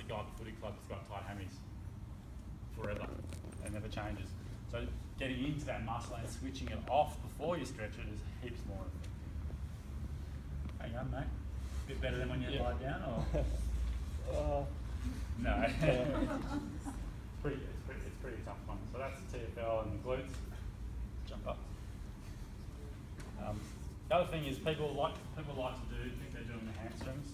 go up to footy club that's got tight hammies forever. It never changes. So getting into that muscle and switching it off before you stretch it is heaps more effective. Hang on, mate. A bit better than when you lie down, or? No. It's pretty tough one. So that's the TFL and the glutes. Jump up. The other thing is people like to think they're doing the hamstrings,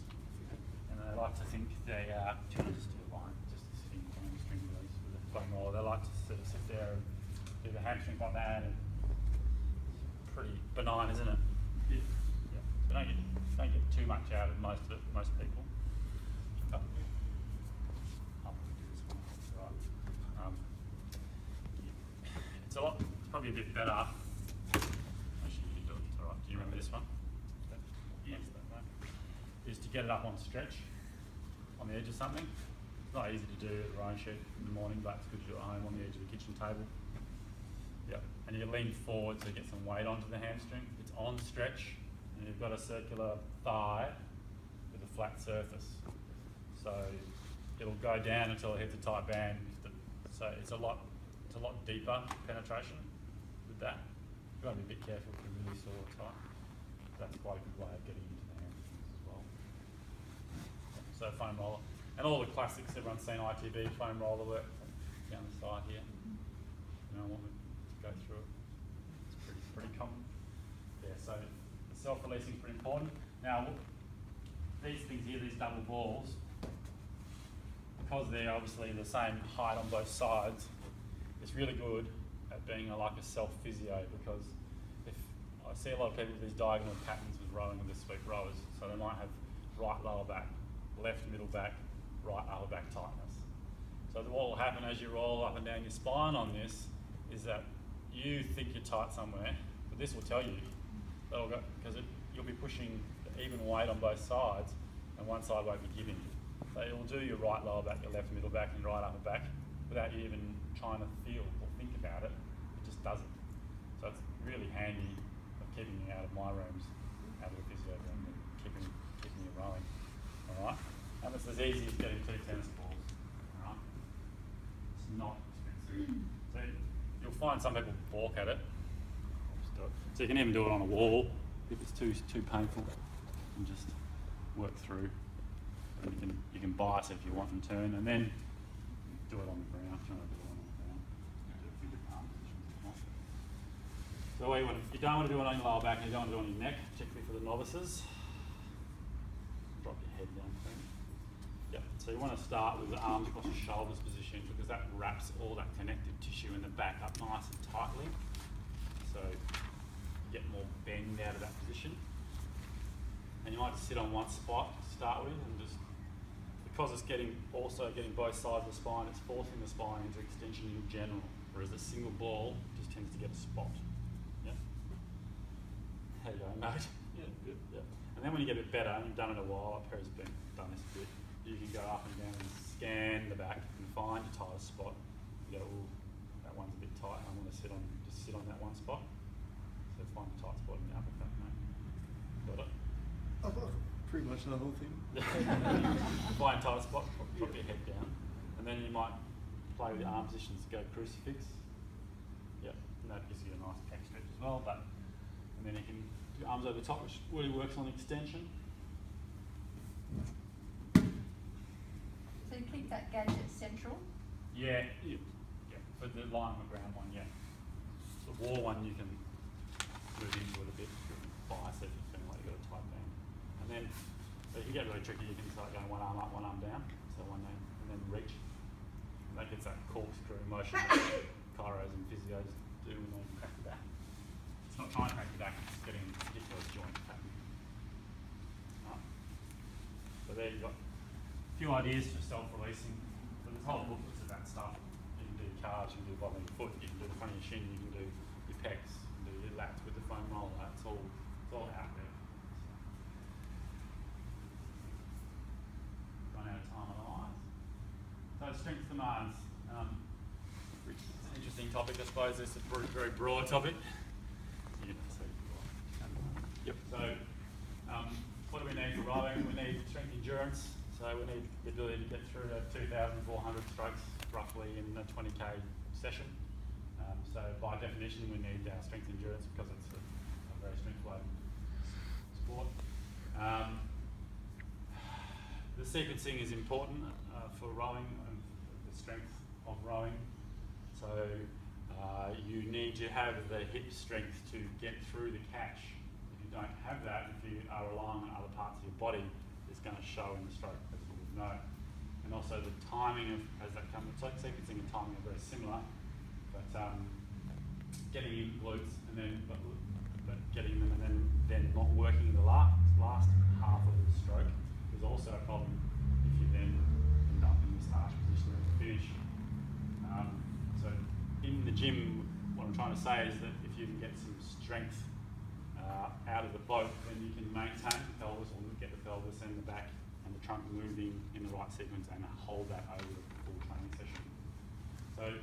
and they like to think they are just do a line, just a sitting hamstring release with a foam roller. They like to sort of sit there and do the hamstring like that, and it's pretty benign, isn't it? Yeah. But don't get too much out of most people. Up. It's probably a bit better. Actually, you do it. It's all right. Do you remember this one? Yes. Is to get it up on stretch on the edge of something. It's not easy to do at the rowing shed in the morning, but it's good to do it at home on the edge of the kitchen table. Yep. And you lean forward to get some weight onto the hamstring. It's on stretch, and you've got a circular thigh with a flat surface. So it'll go down until it hits a tight band. So it's a lot deeper penetration with that. You've got to be a bit careful if you're really sore or tight. That's quite a good way of getting into the hamstrings as well. So foam roller. And all the classics, everyone's seen ITB foam roller work down the side here. You know, I want to go through it. It's pretty common. Yeah, so the self-releasing is pretty important. Now, these things here, these double balls, because they're obviously the same height on both sides, it's really good at being like a self-physio, because if I see a lot of people with these diagonal patterns with rowing and the sweep rowers, so they might have right lower back, left middle back, right upper back tightness. So what will happen as you roll up and down your spine on this is that you think you're tight somewhere, but this will tell you that'll go, because you'll be pushing the even weight on both sides, and one side won't be giving. So it will do your right lower back, your left middle back, and your right upper back without you even trying to feel or think about it. It just does it. So it's really handy of keeping you out of my rooms, out of the physio room, and keeping you rowing. All right. And it's as easy as getting 2 tennis balls. All right. It's not expensive. So you'll find some people balk at it. So you can even do it on a wall if it's too painful, and just work through. And you can bias if you want and turn, and then do it on the ground. Try to do it on the ground. Do a few different arm positions if you want. So you don't want to do it on your lower back, and you don't want to do it on your neck, particularly for the novices. Drop your head down. Yep. So you want to start with the arms across your shoulders position, because that wraps all that connective tissue in the back up nice and tightly. So you get more bend out of that position. And you might just sit on one spot to start with, and just because it's also getting both sides of the spine, it's forcing the spine into extension in general, whereas a single ball just tends to get a spot. Yeah. How you going, mate? Yeah, good. Yeah. And then when you get a bit better, and you've done it a while, Perry's done this a bit, you can go up and down and scan the back and find your tightest spot. You go, ooh, that one's a bit tight. I want to sit on that one spot. So find the tight spot in the upper back, mate. Got it? I've got pretty much the whole thing. Find a tight spot, drop your head down, and then you might play with your arm positions, go crucifix. Yep, and that gives you a nice pec stretch as well. And then you can do your arms over the top, which really works on extension. So you keep that gadget central? Yeah. For the line on the ground one, yeah. The wall one you can move into it a bit, bias it if you feel like you've got a tight band. And then, if you get really tricky, you can start going one arm up, one arm down, so one hand, and then reach. And that gets that corkscrew motion that chiros and physios do when they crack your back. It's not trying to crack your back, it's getting a particular joint pattern. Right. So there you've got a few ideas for self-releasing. So there's whole booklets of that stuff. You can do calves, you can do the bottom of your foot, you can do the front of your shin, you can do your pecs, you can do your lats with the foam roller. It's all out there. Run out of time otherwise. So strength demands. It's an interesting topic, I suppose. It's a very broad topic. Yep. So what do we need for rowing? We need strength endurance. So So we need the ability to get through to 2,400 strokes roughly in a 20k session. So by definition we need our strength endurance because it's a very strength-loaded sport. The sequencing is important for rowing and the strength of rowing. So you need to have the hip strength to get through the catch. If you don't have that, if you are relying on other parts of your body, it's going to show in the stroke, as you would know. And also the timing of, as that comes, so sequencing and timing are very similar, but getting in glutes and then, but getting them and then not working the last half of the stroke is also a problem if you then end up in this harsh position at the finish. So in the gym, what I'm trying to say is that if you can get some strength out of the boat, then you can maintain the pelvis or get the pelvis and the back and the trunk moving in the right sequence and hold that over the full training session. So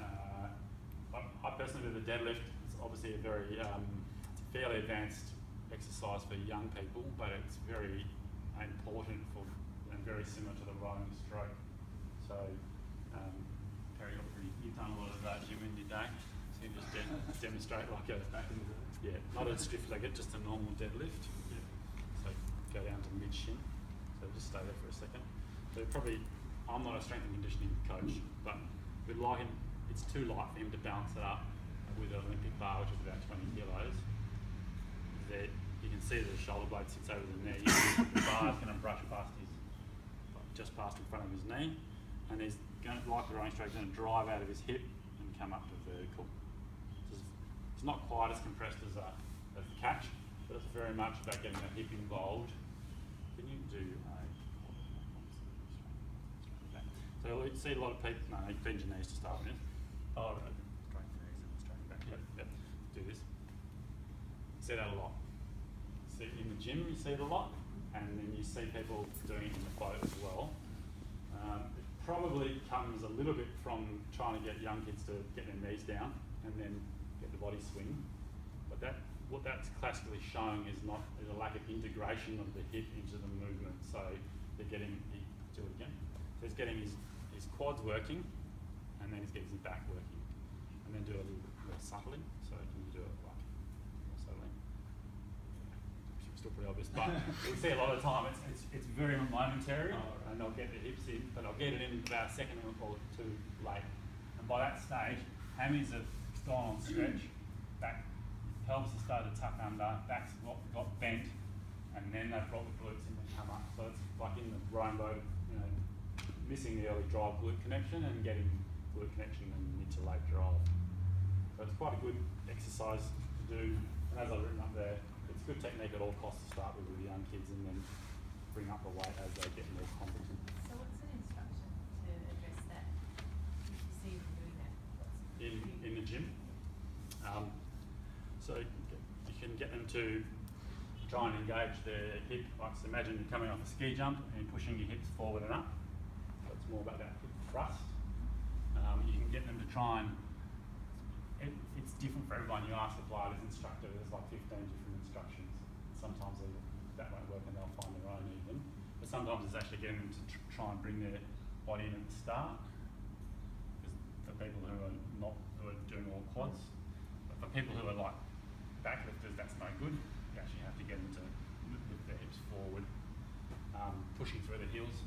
I personally do the deadlift. It's obviously a very, it's a fairly advanced exercise for young people, but it's very important for and very similar to the rowing stroke. So Perry, you've done a lot of gym in your day, so you just demonstrate like a, not a stiff-legged, just a normal deadlift. Yeah. So go down to mid-shin. So just stay there for a second. So probably, I'm not a strength and conditioning coach, but we'd like him, it's too light for him to balance it up with an Olympic bar, which is about 20 kilos. There, you can see the shoulder blade sits over the knee. The bar's going to brush past just past in front of his knee, and he's going to, like the rowing stroke, going to drive out of his hip and come up to vertical. It's not quite as compressed as a catch, but it's very much about getting the hip involved. Can you do a... So you see a lot of people, no, you bend your knees to start with. Oh, right. Straight knees and straight back. Yep. Do this. You see that a lot. See in the gym, you see it a lot, and then you see people doing it in the boat as well. It probably comes a little bit from trying to get young kids to get their knees down and then get the body swing, but what that's classically showing is a lack of integration of the hip into the movement. So they're getting, do it again. So he's getting his quads working, and then he's getting his back working, and then do it a little bit more subtly. So can you do it like more subtly? Still pretty obvious, but we see a lot of the time it's very momentary, and I'll get the hips in, but I'll get it in about a second or two late, and by that stage, hammies have gone on stretch, back, pelvis has started to tuck under, back's got bent, and then they've brought the glutes in and come up. So it's like in the rowing boat, you know, missing the early drive glute connection and getting glute connection in mid to late drive. So it's quite a good exercise to do, and as I've written up there, it's good technique at all costs to start with young kids and then bring up the weight as they get more competent. So what's an instruction to address that? If you see them doing that, in the gym. So you can get them to try and engage their hip. Like, so imagine you're coming off a ski jump and you're pushing your hips forward and up. So it's more about that hip thrust. You can get them to try and, it's different for everyone. You ask the Pilates instructor, there's like 15 different instructions. Sometimes that won't work and they'll find their own even. But sometimes it's actually getting them to try and bring their body in at the start. For people who are doing all quads, but for people who are like backlifters, that's no good. You actually have to get them to lift their hips forward, pushing through the heels.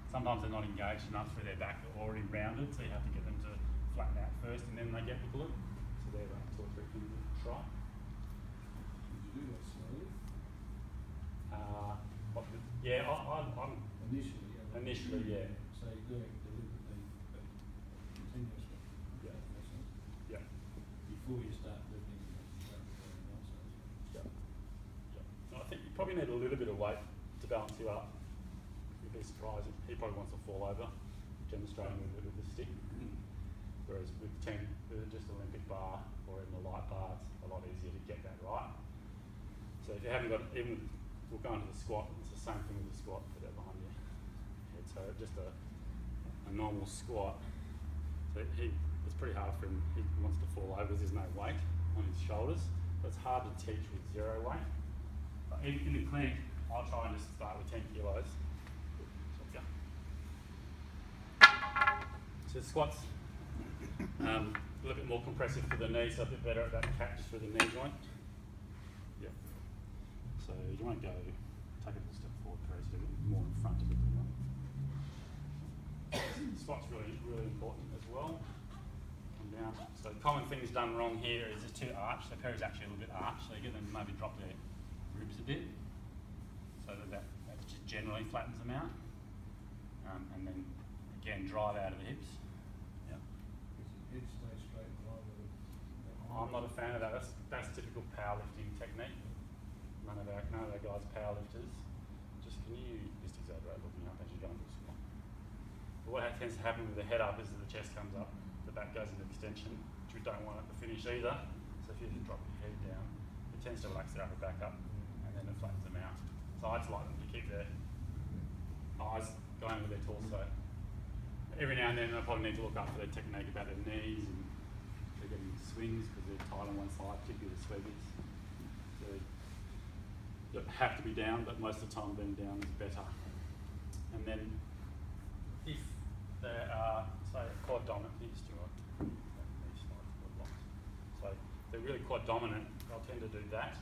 Sometimes they're not engaged enough through their back, they're already rounded, so you have to get them to flatten out first and then they get the glute. So there are 2 or 3 things to try. Did you do that slowly? I'm initially, yeah. So you're doing it deliberately, but continuously. Yeah. Yeah. Before you start lifting also. Yeah. I think you probably need a little bit of weight to balance you up. You'd be surprised. He probably wants to fall over, demonstrating with the stick. Whereas with just an Olympic bar or even a light bar, it's a lot easier to get that right. So if you haven't got, even we'll go into the squat, it's the same thing with the squat, put that behind your head. So just a normal squat. So it's pretty hard for him, he wants to fall over because there's no weight on his shoulders. So it's hard to teach with 0 weight. But in the clinic, I'll try and just start with 10 kilos The squats, a little bit more compressive for the knee, so a bit better at that catch through the knee joint. Yep. So you want to go, take it a step forward, Perry, so you're more in front of it. Squat's really important as well. Come down. So common things done wrong here is it's too arched. So Perry's actually a little bit arched, so you get them to maybe drop their ribs a bit, so that just generally flattens them out. And then again, drive out of the hips. Yep. Head stay straight in line with it. I'm not a fan of that. That's typical powerlifting technique. None of our guys are powerlifters. Can you just exaggerate looking up as you go into the squat? But what tends to happen with the head up is that the chest comes up, the back goes into extension, which we don't want it to finish either. So if you just drop your head down, it tends to relax the upper back up, and then it flattens them out. So I just like them to keep their eyes going with their torso. Every now and then I probably need to look up for their technique about their knees, and they're getting swings because they're tight on one side, particularly the sweepies. So you have to be down, but most of the time being down is better. And then if they are, say, quad dominant, so if they're really quad dominant, they'll tend to do that.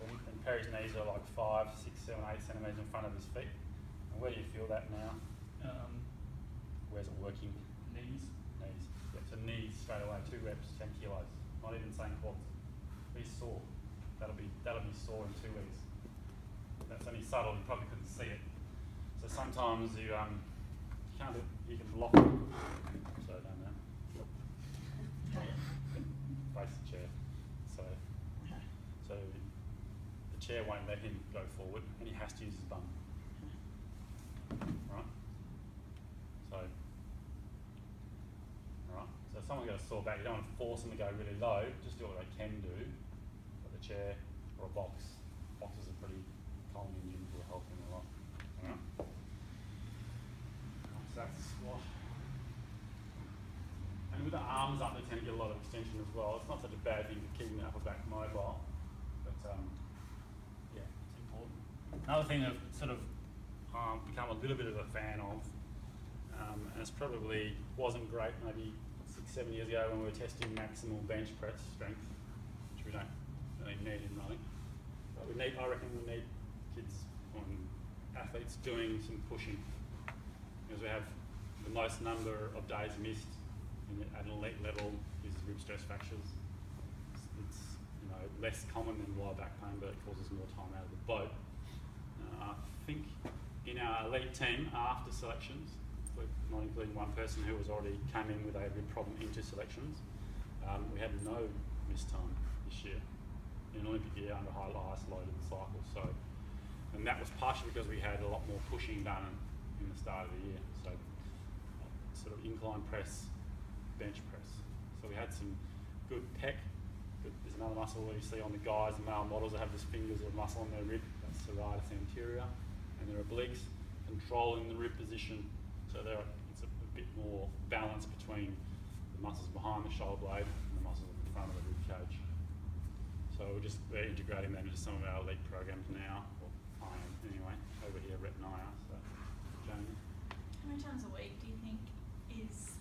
So, and Perry's knees are like 5, 6, 7, 8 centimetres in front of his feet. And where do you feel that now? Where's it working? Knees. Knees. Yeah, so knees straight away, 2 reps, 10 kilos. Not even saying quads. Be sore. That'll be sore in 2 weeks. That's only subtle, you probably couldn't see it. So sometimes you can't do, you can block it. So down there. Face the chair. So the chair won't let him go forward, and he has to use his bum. Right? So if someone's got a sore back, you don't want to force them to go really low, just do what they can do. Like a chair or a box. Boxes are pretty common in gyms, will help them a lot. Alright? So that's the squat. And with the arms up, they tend to get a lot of extension as well. It's not such a bad thing for keeping the upper back mobile, but yeah, it's important. Another thing I've sort of become a little bit of a fan of, and it's probably wasn't great maybe 6, 7 years ago when we were testing maximal bench press strength, which we don't really need in running. But I reckon we need kids athletes doing some pushing, because we have the most number of days missed at an elite level is rib stress fractures. It's less common than lower back pain, but it causes more time out of the boat. I think in our elite team after selections, not including one person who was already came in with a rib problem into selections, we had no missed time this year in an Olympic year under high isolated cycle. So, and that was partially because we had a lot more pushing done in the start of the year. So, sort of incline press, bench press. So we had some good pec. There's another muscle where you see on the guys, the male models that have this fingers of muscle on their rib. That's serratus anterior, and their obliques controlling the rib position. So it's a bit more balance between the muscles behind the shoulder blade and the muscles in front of the rib cage. So we're integrating that into some of our elite programs now, or I am anyway, over here at Naya. So, Jamie? How many times a week do you think is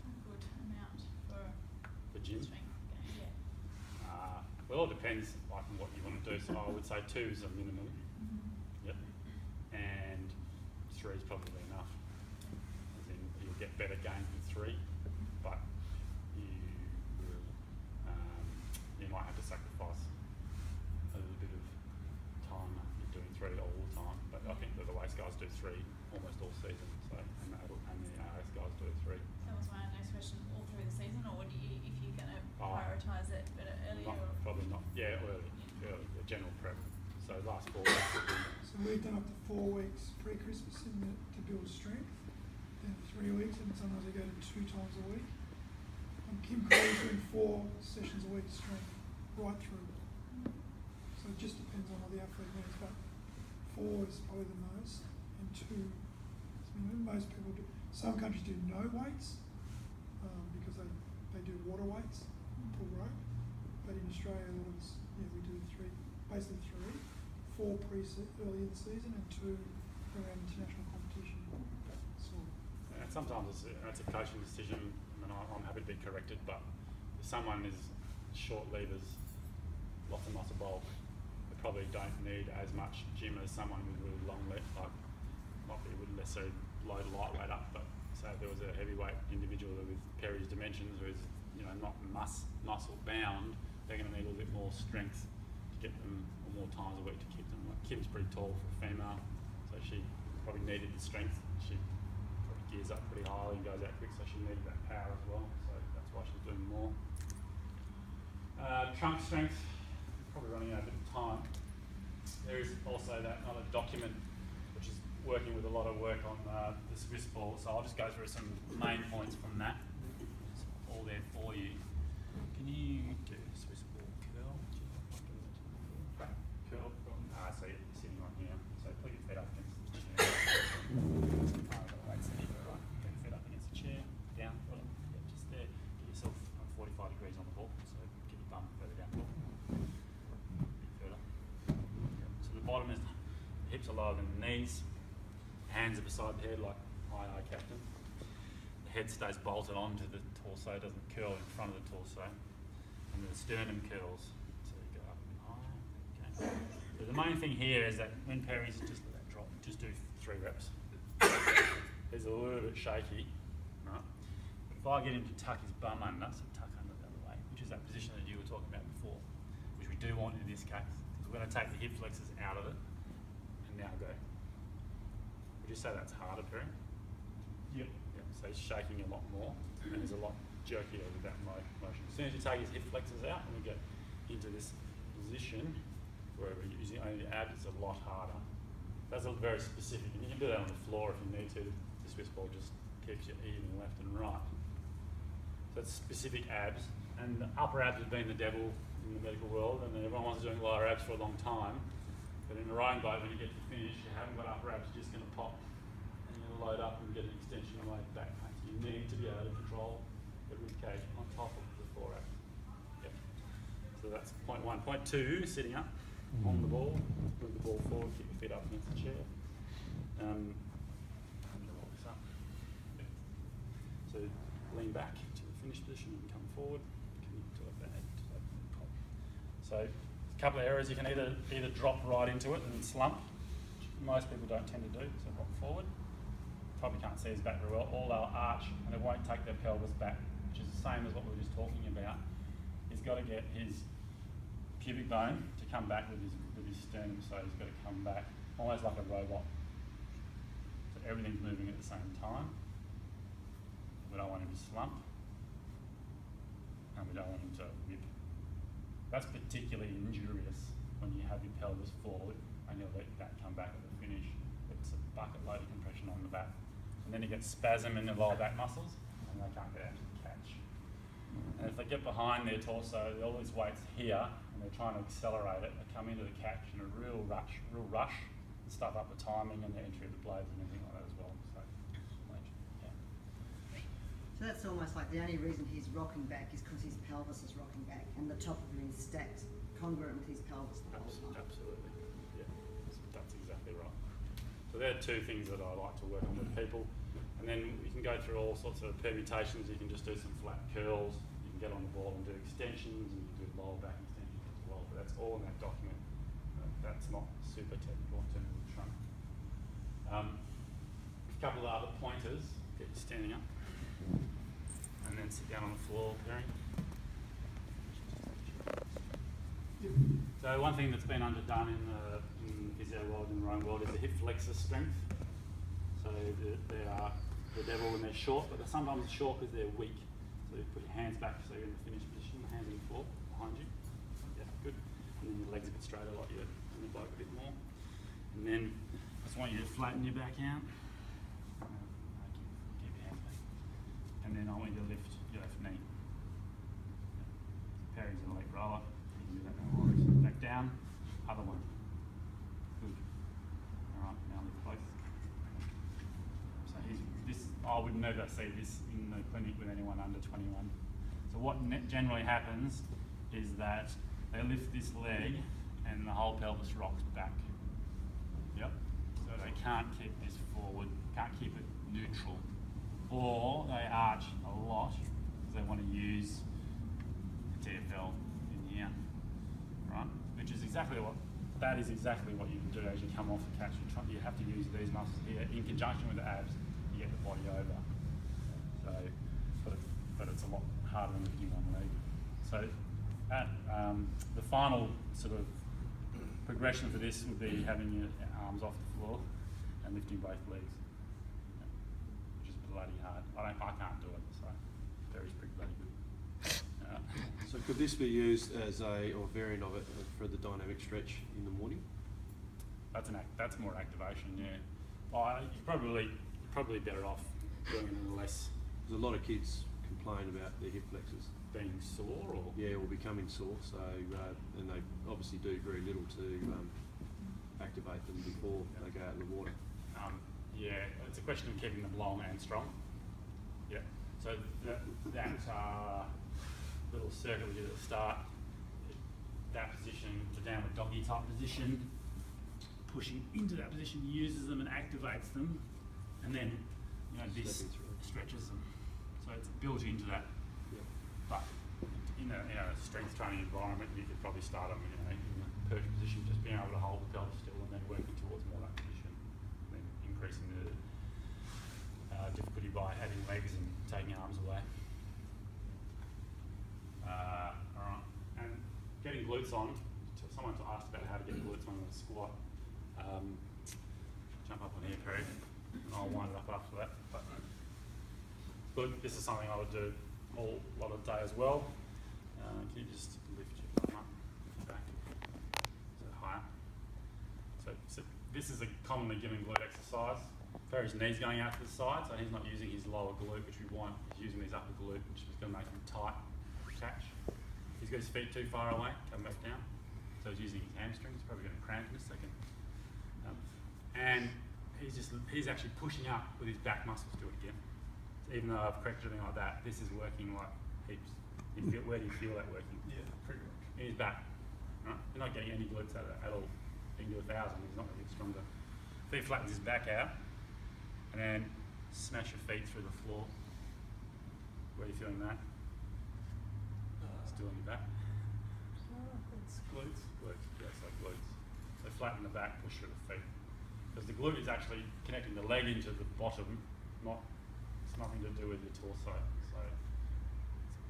a good amount for gym? strength gain? Yeah. Well, it depends on what you want to do. So I would say 2 is a minimum. Yep. And 3 is probably enough. As in, you'll get better gain with 3, but you might have to sacrifice a little bit of time if you're doing 3 all the time. But I think that the waist guys do 3 almost all season. So and the AS guys do 3. That was my next question. All through the season, or do you, if you're going to prioritise it better earlier? Probably not. Yeah, early. The general prep. So last 4 weeks would be. So we've done up to 4 weeks pre-Christmas to build strength, then 3 weeks, and sometimes we go to 2 times a week. And Kim Crow's doing 4 sessions a week strength right through. So it just depends on what the athlete needs, but 4 is probably the most, and 2 is minimum. Most people do. Some countries do no weights because they do water weights, pull rope. But in Australia, a lot of us, we do 3, basically 3, 4 early in the season and 2 around international competition. So And sometimes it's a coaching decision, and I'm happy to be corrected, but if someone is short levers, lots and lots of bulk, they probably don't need as much gym as someone with really long legs, like not that you wouldn't necessarily load a lightweight up, but say if there was a heavyweight individual with Perry's dimensions who's not muscle bound, they're going to need a little bit more strength to get them, or more times a week to keep them. Like Kim's pretty tall for a female, so she probably needed the strength. She probably gears up pretty highly and goes out quick, so she needed that power as well. So that's why she's doing more. Trunk strength, probably running out a bit of time. There is also that other document which is working with a lot of work on the Swiss ball, so I'll just go through some main points from that. It's all there for you. Can you do Swiss ball curl? Curl? So you're sitting on here, so put your feet up against the chair. Right, so you're right. Put your feet up against the chair, down, bottom, just there. Get yourself 45 degrees on the ball, so get your bum further down the ball. Further. So the bottom is, the hips are lower than the knees, hands are beside the head like aye captain. The head stays bolted onto the torso, doesn't curl in front of the torso, and the sternum curls. So you go up and high. Okay. So the main thing here is that when Perry's just let that drop, just do 3 reps. He's a little bit shaky, right? But if I get him to tuck his bum under, so tuck under the other way, which is that position that you were talking about before, which we do want in this case, because we're going to take the hip flexors out of it, and now go. Would you say that's harder, Perry? Yep. So he's shaking a lot more, and he's a lot jerkier with that motion. As soon as you take his hip flexors out and we get into this position where we're using only the abs, it's a lot harder. That's a very specific, and you can do that on the floor if you need to. The Swiss ball just keeps you even left and right. So it's specific abs, and the upper abs has been the devil in the medical world, and then everyone wants to do lower abs for a long time. But in the rowing boat, when you get to finish, you haven't got upper abs, you're just going to pop. And you're going to load up and get an extension away back. You need to be able to control the rib cage on top of the forearm. Yep. So that's point 1. Point 2, sitting up on the ball, move the ball forward, keep your feet up against the chair. I'm going to roll this up. Yep. So lean back to the finish position and come forward. To the head, to the top. So a couple of areas you can either drop right into it and slump, which most people don't tend to do, so rock forward. Probably can't see his back very well, or they'll arch and they won't take their pelvis back, which is the same as what we were just talking about. He's got to get his pubic bone to come back with his sternum, so he's got to come back almost like a robot. So everything's moving at the same time. We don't want him to slump, and we don't want him to whip. That's particularly injurious when you have your pelvis forward and you let that come back at the finish. It's a bucket load of compression on the back. And then you get spasm in the lower back muscles and they can't get out to the catch. And if they get behind their torso, all these weights here, and they're trying to accelerate it, they come into the catch in a real rush, and stuff up the timing and the entry of the blades and everything like that as well. So, yeah. So that's almost like the only reason he's rocking back is because his pelvis is rocking back and the top of him is stacked congruent with his pelvis the whole time. Absolutely, yeah, that's exactly right. So there are 2 things that I like to work on with people. And then you can go through all sorts of permutations. You can just do some flat curls. You can get on the ball and do extensions, and you can do lower back extensions as well. But that's all in that document. That's not super technical in terms of the trunk. A couple of other pointers. Get you standing up. And then sit down on the floor, Perry. So one thing that's been underdone in the physio world and the rowing world is the hip flexor strength. So the devil when they're short, but they're sometimes short because they're weak. So you put your hands back so you're in the finish position, hands on the floor behind you. Yeah, good. And then your legs a bit straighter like you're in the bloke a bit more. And then I just want you to flatten your back out. Keep your hands back. And then I want you to lift your left knee. Perry's an elite rower. You can do that, no worries. Back down, other one. Good. All right, now lift both. So I would never see this in the clinic with anyone under 21. So what generally happens is that they lift this leg and the whole pelvis rocks back. Yep. So they can't keep this forward, can't keep it neutral. or they arch a lot because they want to use TFL in here, right? Which is exactly what you can do as you come off the catch. You have to use these muscles here in conjunction with the abs to get the body over. So, but it's a lot harder than lifting one leg. So, the final sort of progression for this would be having your arms off the floor and lifting both legs, which is bloody hard. I can't do it, so Terry's pretty bloody good. So could this be used as a variant of it for the dynamic stretch in the morning? That's more activation, yeah. Well, you're probably better off doing it in less. There's a lot of kids complain about their hip flexors being sore, or or becoming sore. So and they obviously do very little to activate them before they go out in the water. Yeah, it's a question of keeping them long and strong. Yeah. So that little circle we did at the start, that position, the downward doggy type position, pushing into that position uses them and activates them, and then this stretches them. So it's built into that. Yep. But in a strength training environment, you could probably start them in a perch position, just being able to hold the pelvis still, and then working towards more that position, and then increasing the difficulty by adding legs and taking arms away. Alright, and getting glutes on. Someone asked about how to get glutes on in a squat. Jump up on here, Perry, and I'll wind it up after that. But this is something I would do a lot of the day as well. Can you just lift your bum up, back, so higher. So this is a commonly given glute exercise. Perry's knees going out to the side, so he's not using his lower glute, which we want. He's using his upper glute, which is going to make him tight. Catch. He's got his feet too far away, come back down. So he's using his hamstrings, probably going to cramp in a second. And he's actually pushing up with his back muscles to it again. So even though I've corrected everything like that, this is working like heaps. Where do you feel that working? Yeah, pretty much. In his back. Right? You're not getting any glutes out of that at all. You can do 1,000, he's not going to get stronger. If he flattens his back out, and then smash your feet through the floor. Where are you feeling that? Still on your back. It's glutes. Glutes, yeah, so glutes. So flatten the back, push through the feet. Because the glute is actually connecting the leg into the bottom, it's nothing to do with your torso. So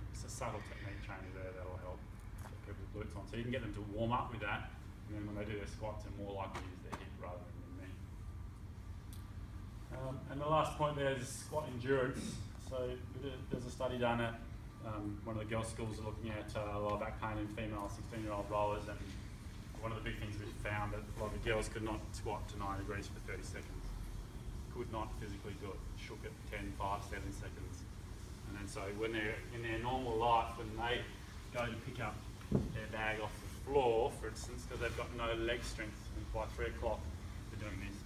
it's a subtle technique change there that'll help get people's glutes on. So you can get them to warm up with that, and then when they do their squats, they're more likely to use their hip rather than their knee. And the last point there is squat endurance. So there's a study done at one of the girls' schools are looking at lower back pain in female 16-year-old rowers, and one of the big things we found that a lot of the girls could not squat to 9 degrees for 30 seconds. Could not physically do it. Shook at 10, 5, 7 seconds. And then so when they're in their normal life, when they go to pick up their bag off the floor, for instance, because they've got no leg strength, and by 3 o'clock they're doing this.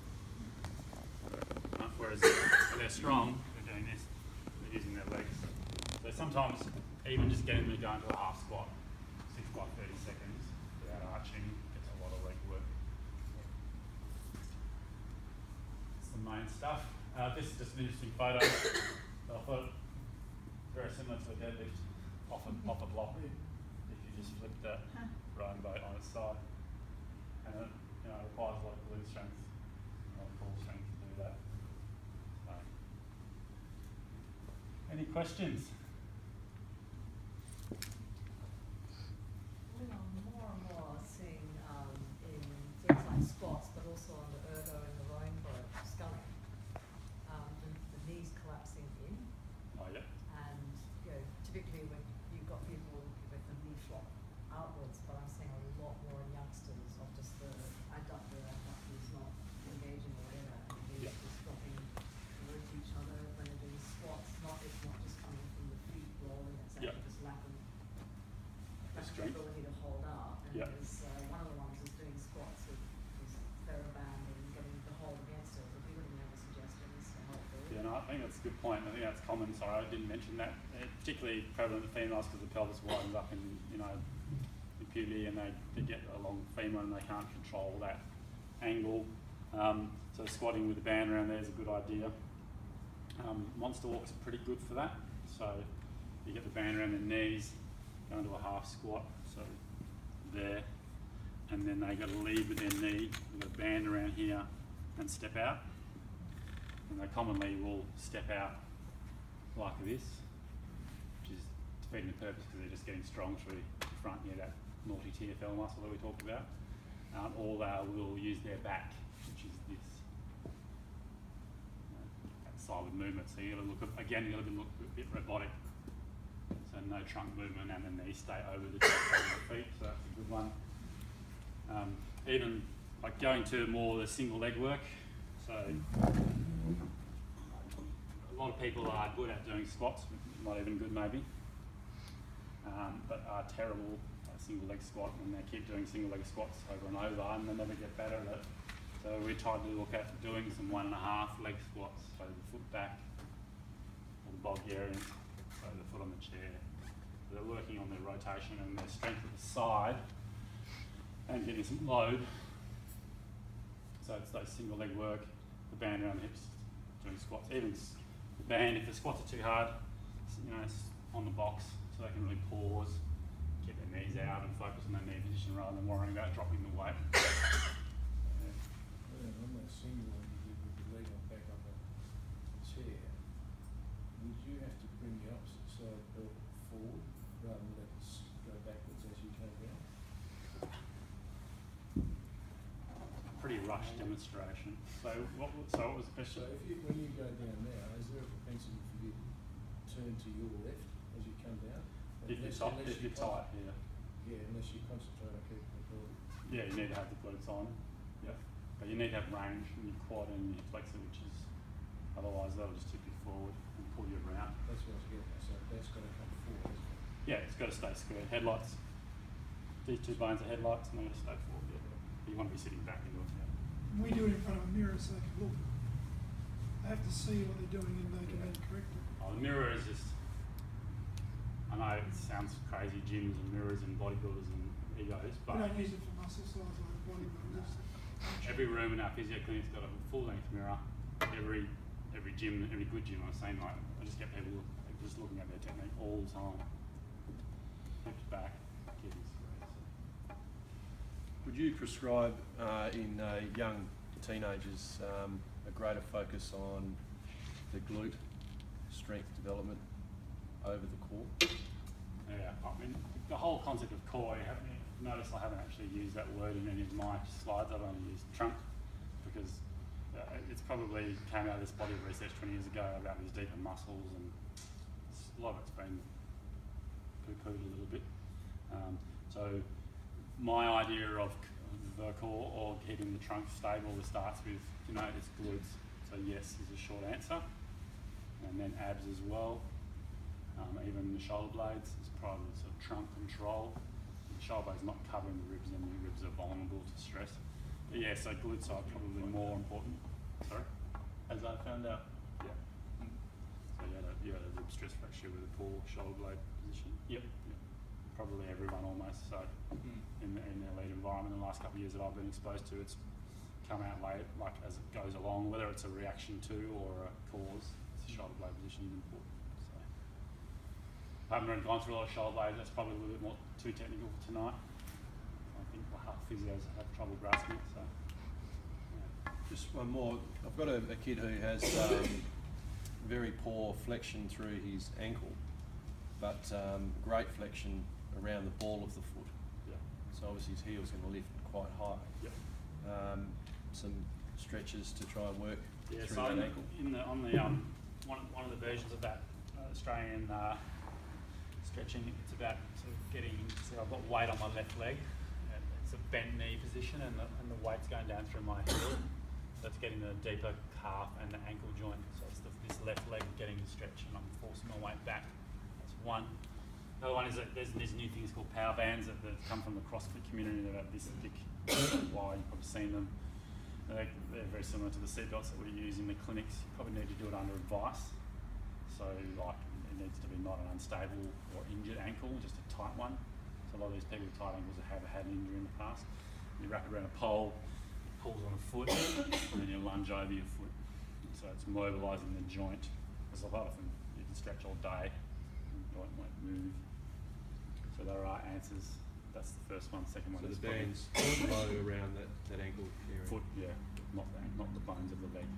Whereas when they're strong, they're doing this. They're using their legs. So sometimes even just getting them to go into a half squat, 6 by 30 seconds, without arching, gets a lot of leg work. That's the main stuff. This is just an interesting photo. I thought very similar to a deadlift off a block. If you just flip the rowing boat on its side, and it requires a lot of glute strength, a lot of core strength to do that. So, any questions? More and more seeing in things like squats, but also on the ergo and the rowing boat, sculling, the knees collapsing in. Oh yeah. And typically when you've got people with the knee flop outwards, but I'm seeing a lot more in youngsters of just the adductor is not engaging or whatever, and the knees just dropping towards each other when they're doing squats. It's not just coming from the feet rolling, it's actually just lack of strength. ability to hold up. And Yeah. there's one of the ones is doing squats with his TheraBand and getting the hold against it. If you got any other suggestions to help with it? Yeah, no, I think that's a good point. I think that's common. Sorry, I didn't mention that. Particularly prevalent in females because the pelvis widens up in puberty, and they get a long femur and they can't control that angle. So squatting with the band around there is a good idea. Monster walks are pretty good for that. So you get the band around their knees, go into a half squat, so there, and then they got to lead with their knee, with a band around here, and step out. And they commonly will step out like this, which is defeating the purpose because they're just getting strong through the front, that naughty TFL muscle that we talked about. Or they will use their back, which is this. That sideward movement. So you're going to look a bit robotic. So no trunk movement, and the knees stay over the feet. So that's a good one. Even like going to more the single leg work. So a lot of people are good at doing squats, not even good maybe, but are terrible at single leg squat, and they keep doing single leg squats over and over, and they never get better at it. So we tried to look at doing some 1.5 leg squats, so the foot back, or the Bulgarian, so the foot on the chair. So they're working on their rotation and their strength at the side, and getting some load. So it's those single leg work, the band around the hips, doing squats. Even the band, if the squats are too hard, it's on the box, so they can really pause, get their knees out and focus on their knee position rather than worrying about dropping the weight. On that single one you did with the leg on back up a chair, would you have to bring the opposite side belt forward rather than let it go backwards as you came down? Pretty rushed demonstration. So what was the question? So when you go down now, is there a propensity for you to turn to your left as you come down? If you're tight, yeah. Yeah, unless you concentrate on keeping the ball. Yeah, you need to have the glutes on. Yeah. But you need to have range in your quad and your flexor, which is, otherwise they'll just tip you forward and pull you around. That's what I was getting at. So that's got to come forward, isn't it? Yeah, it's got to stay square. Headlights. These two bones are headlights, and they're going to stay forward. Yeah. You want to be sitting back into it. Yeah. We do it in front of a mirror so they can look. They have to see what they're doing and they can then correct it. Oh, the mirror is just, I know it sounds crazy, gyms and mirrors and bodybuilders and egos, We but don't use it for muscle size like bodybuilders. every room in our physio clinic's got a full length mirror. Every gym, every good gym, I'm saying, like, I just get people just looking at their technique all the time. Hips back, kidneys square. Would you prescribe in young teenagers a greater focus on the glute strength development over the core? Yeah, I mean, the whole concept of core, notice I haven't actually used that word in any of my slides. I've only used trunk because it's probably came out of this body of research 20 years ago about these deeper muscles, and a lot of it's been poo-pooed a little bit. So my idea of the core or keeping the trunk stable starts with, its glutes. So yes is a short answer, and then abs as well. Even the shoulder blades is part of the sort of trunk control. The shoulder blades not covering the ribs, and the ribs are vulnerable to stress. But yeah, so glutes are probably more important. Sorry? As I found out. Yeah. So you had a rib stress fracture with a poor shoulder blade position. Yep. Probably everyone almost. So in the elite environment in the last couple of years that I've been exposed to, it's come out late, like as it goes along, whether it's a reaction to or a cause. The shoulder blade position is important. So I haven't really gone through a lot of shoulder blades. That's probably a little bit more too technical for tonight. I think half physios have trouble grasping it. So yeah. Just one more. I've got a kid who has very poor flexion through his ankle, but great flexion around the ball of the foot. Yeah. So obviously his heel's going to lift quite high. Yep. Some stretches to try and work Yeah, through so that ankle. one of the versions of that Australian stretching, it's about sort of getting. So I've got weight on my left leg. And it's a bent knee position, and the weight's going down through my heel. So it's getting the deeper calf and the ankle joint. So it's this left leg getting the stretch, and I'm forcing my weight back. That's one. The other one is that there's these new things called power bands that come from the CrossFit community. They're about this thick. Wide, you've probably seen them. They're very similar to the seatbelts that we use in the clinics. You probably need to do it under advice. So like it needs to be not an unstable or injured ankle, just a tight one. So a lot of these people with tight ankles have had an injury in the past. You wrap it around a pole, pulls on a foot, and then you lunge over your foot. So it's mobilising the joint There's a lot of them. You can stretch all day, and the joint won't move. So there are answers. That's the first one. Second one So is the probably band's low around that ankle area. foot, yeah, not the bones of the leg.